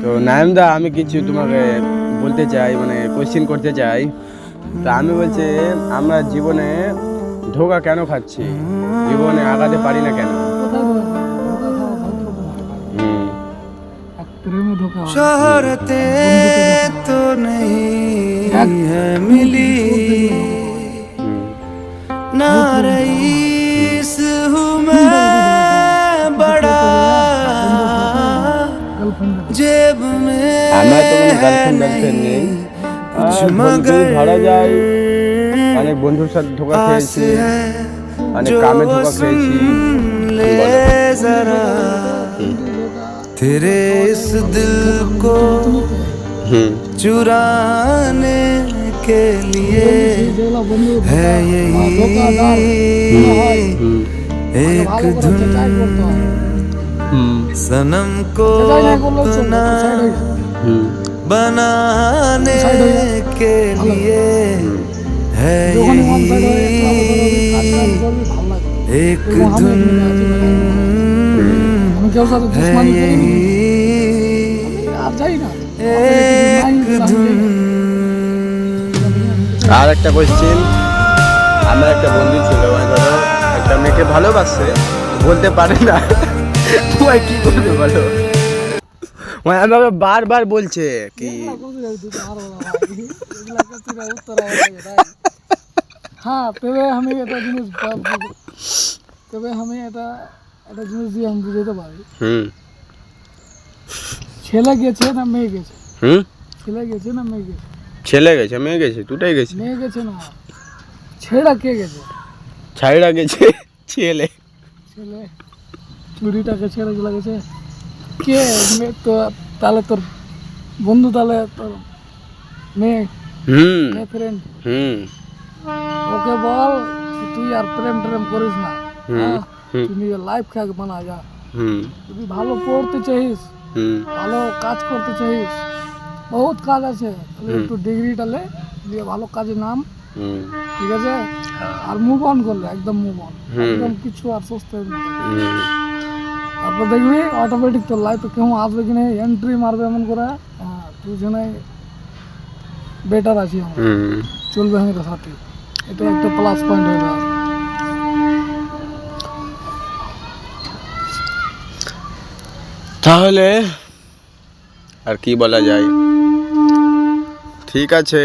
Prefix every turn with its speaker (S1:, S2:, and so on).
S1: তো নায়েমদা, আমি কিছু তোমাকে বলতে চাই, মানে কোশ্চেন করতে চাই। তা আমি বলছি, আমরা জীবনে ধোঁকা কেন খাচ্ছি, জীবনে আগাতে পারি না কেন?
S2: शोहरते तो नहीं है मिली, ना रईस हूँ मैं बड़ा, जेब में
S1: আমার তো কোনো গার্লফ্রেন্ড নেই, বন্ধু ধরা যায়। অনেক বন্ধুর সাথে ধোঁকা খেয়েছি, অনেক কামে ধোঁকা খেয়েছি।
S2: जरा तेरे इस दिल को चुराने के लिए है यही एक धुन, सनम को अपना बनाने के लिए है यही एक धुन, है यही एक धुन।
S1: আর একটা কোশ্চেন, আমার একটা বন্ধু ছিল, মানে ধরো একটা মেয়েকে ভালোবাসে, বলতে পারে না, তোমার কি করবে বলো? মানে আমাকে বারবার বলছে কি,
S3: হ্যাঁ তবে আমি একটা জিনিস তবে আমি একটা জিনিস দিয়ে আমি বুঝাতে পারি, ছেলে গেছে না মেয়ে গেছে? ছেলে গেছে না মেয়ে গেছে?
S1: ছেলে গেছে, মেয়ে গেছে, দুটাই গেছে।
S3: মেয়ে গেছে না, ছেড়া কে গেছে?
S1: ছাইড়া গেছে ছেলে।
S3: ছেলে চুরিটাকে ছেড়ে চলে গেছে কে? মেয়ে তো তাহলে তোর বন্ধু, তাহলে তোর মেয়ে, মেয়ে ফ্রেন্ড, ওকে বল তুই আর প্রেম করিস না, তুই নিজের লাইফ খাকে বানা যা। যদি ভালো পড়তে চাইস, ভালো কাজ করতে চাইস, বহুত কাজ আছে, তাহলে একটু ডিগ্রিটা লে, দিয়ে ভালো কাজে নাম, ঠিক আছে? আর মুভ অন করলে একদম মুভ অন, একদম কিছু আর সুস্থ হবে না। তারপর দেখবি অটোমেটিক তোর লাইফে কেউ আসবে কিনা, এন্ট্রি মারবে এমন করে, হ্যাঁ তুই জেনে বেটার আছি, আমরা চলবে আমাদের সাথে, এটা একটা প্লাস পয়েন্ট হয়ে যাবে।
S1: তাহলে আর কি বলা যায়? ঠিক আছে।